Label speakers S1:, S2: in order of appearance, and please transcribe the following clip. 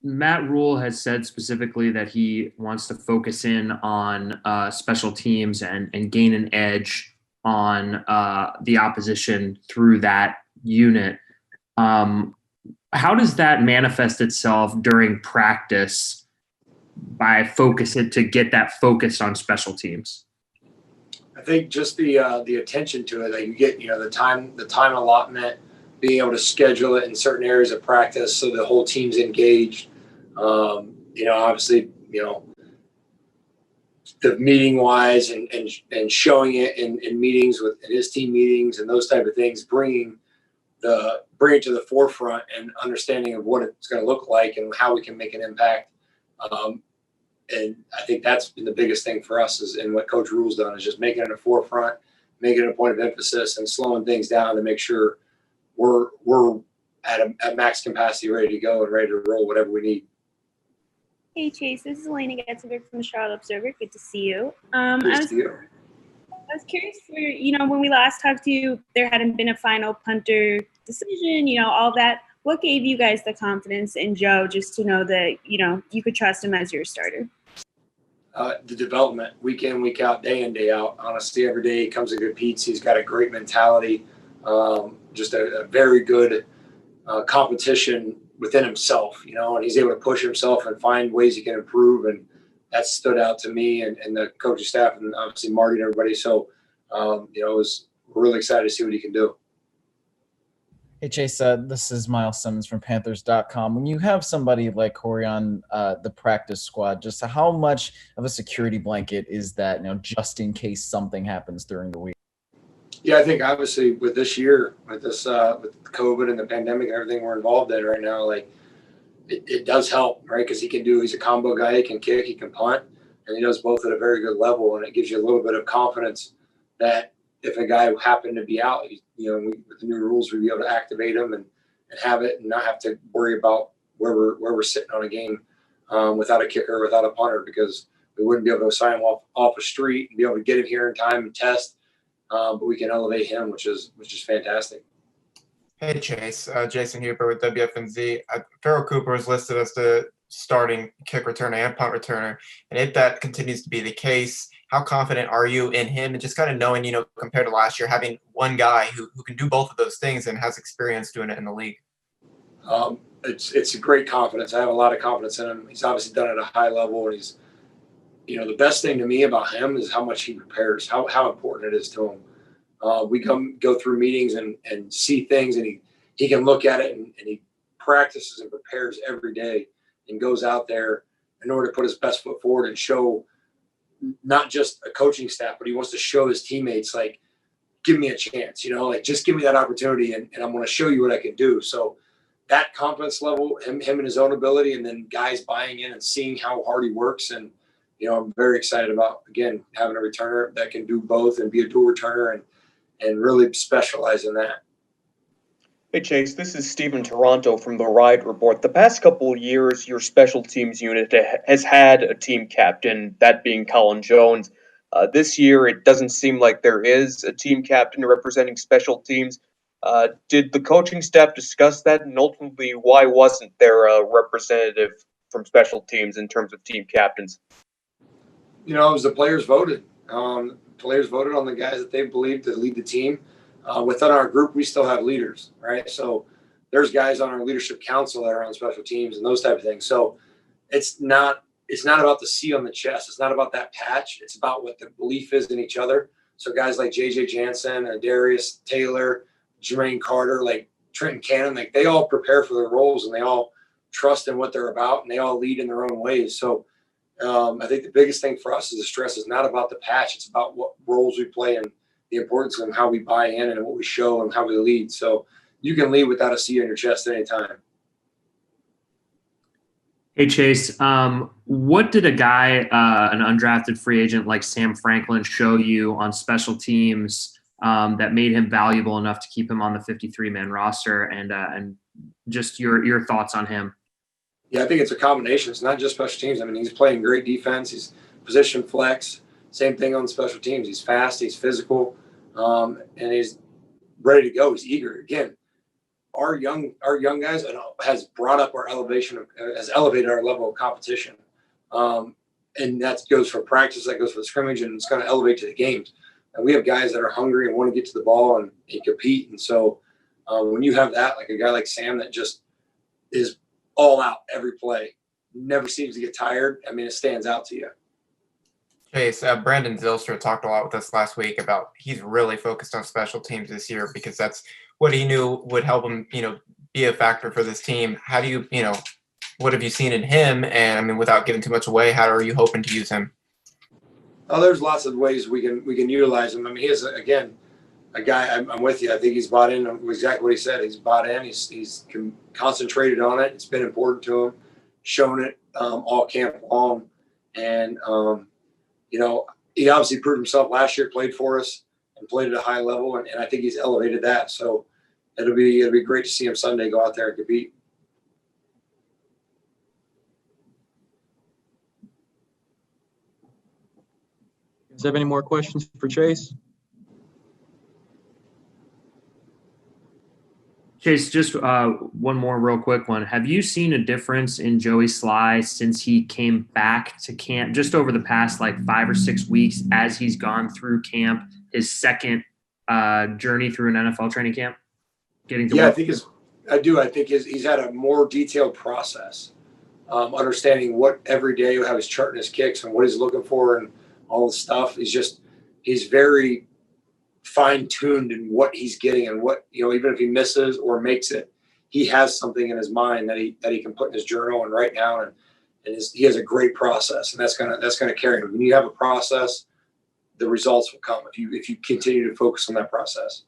S1: Matt Rule has said specifically that he wants to focus in on special teams and gain an edge on the opposition through that unit. How does that manifest itself during practice by focusing to get that focused on special teams?
S2: I think just the attention to it, that you get, the time allotment, being able to schedule it in certain areas of practice so the whole team's engaged. Obviously, the meeting wise and showing it in meetings in his team meetings and those type of things, bring it to the forefront and understanding of what it's going to look like and how we can make an impact. And I think that's been the biggest thing for us and what Coach Rule's done is just making it a forefront, making it a point of emphasis and slowing things down to make sure we're at max capacity, ready to go and ready to roll whatever we need.
S3: Hey Chase, this is Elena Getzenberg from the Charlotte Observer. Good to see you.
S2: Good to see you.
S3: I was curious for, when we last talked to you, there hadn't been a final punter decision, all that. What gave you guys the confidence in Joe just to know that, you could trust him as your starter?
S2: The development, week in, week out, day in, day out. Honestly, every day he comes a good Pete's. He's got a great mentality, just a very good competition within himself, and he's able to push himself and find ways he can improve. And that stood out to me and the coaching staff and obviously Marty and everybody. So, we're really excited to see what he can do.
S4: Hey, Chase, this is Miles Simmons from Panthers.com. When you have somebody like Corey on the practice squad, just how much of a security blanket is that, just in case something happens during the week?
S2: Yeah, I think obviously with this year, with with COVID and the pandemic and everything we're involved in right now, it does help, right? Because he's a combo guy. He can kick, he can punt, and he does both at a very good level. And it gives you a little bit of confidence that if a guy happened to be out, with the new rules, we'd be able to activate him and have it and not have to worry about where we're sitting on a game without a kicker, without a punter, because we wouldn't be able to assign him off a street and be able to get him here in time and test. But we can elevate him, which is fantastic.
S5: Hey Chase, Jason Huber with WFNZ. Farrell Cooper is listed as the starting kick returner and punt returner, and if that continues to be the case, how confident are you in him? And just kind of knowing, compared to last year, having one guy who can do both of those things and has experience doing it in the league.
S2: It's a great confidence. I have a lot of confidence in him. He's obviously done it at a high level, and he's, the best thing to me about him is how much he prepares, how important it is to him. We go through meetings and see things, and he can look at it and he practices and prepares every day and goes out there in order to put his best foot forward and show not just a coaching staff, but he wants to show his teammates, give me a chance, just give me that opportunity and I'm going to show you what I can do. So that confidence level, him and his own ability, and then guys buying in and seeing how hard he works. And, I'm very excited about, again, having a returner that can do both and be a dual returner and really specialize in that.
S6: Hey, Chase, this is Stephen Toronto from the Ride Report. The past couple of years, your special teams unit has had a team captain, that being Colin Jones. This year, it doesn't seem like there is a team captain representing special teams. Did the coaching staff discuss that? And ultimately, why wasn't there a representative from special teams in terms of team captains?
S2: It was the players voted. Players voted on the guys that they believed to lead the team. Within our group, we still have leaders, right? So there's guys on our leadership council that are on special teams and those type of things. So it's not about the C on the chest. It's not about that patch. It's about what the belief is in each other. So guys like JJ Jansen, Darius Taylor, Jermaine Carter, like Trenton Cannon, they all prepare for their roles and they all trust in what they're about and they all lead in their own ways. So I think the biggest thing for us is the stress is not about the patch. It's about what roles we play and the importance of how we buy in and what we show and how we lead. So you can lead without a C on your chest at any time.
S1: Hey, Chase, what did a guy, an undrafted free agent like Sam Franklin, show you on special teams that made him valuable enough to keep him on the 53-man roster? And just your thoughts on him.
S2: Yeah, I think it's a combination. It's not just special teams. I mean, he's playing great defense. He's position flex. Same thing on special teams. He's fast. He's physical, and he's ready to go. He's eager. Again, our young guys has brought up our elevation, has elevated our level of competition. And that goes for practice, that goes for the scrimmage, and it's going to elevate to the games. And we have guys that are hungry and want to get to the ball and compete. And so when you have that, like a guy like Sam that just is all out every play, never seems to get tired, I mean, it stands out to you.
S5: Chase, Brandon Zylstra talked a lot with us last week about he's really focused on special teams this year because that's what he knew would help him, be a factor for this team. How do you, what have you seen in him? And I mean, without giving too much away, how are you hoping to use him?
S2: Oh, there's lots of ways we can utilize him. I mean, he is, again, a guy, I'm with you. I think he's bought in exactly what he said. He's bought in. He's concentrated on it. It's been important to him, shown it all camp long. And, he obviously proved himself last year, played for us and played at a high level. And I think he's elevated that. So it'll be great to see him Sunday go out there and compete.
S7: Does have any more questions for Chase?
S1: Chase, just one more real quick one. Have you seen a difference in Joey Sly since he came back to camp just over the past 5 or 6 weeks as he's gone through camp, his second journey through an NFL training camp?
S2: I think he's had a more detailed process, understanding what every day, how he's charting his kicks and what he's looking for and all the stuff. He's very fine-tuned in what he's getting and what, even if he misses or makes it, he has something in his mind that he can put in his journal and write down, and he has a great process, and that's gonna carry him. When you have a process, the results will come if you continue to focus on that process.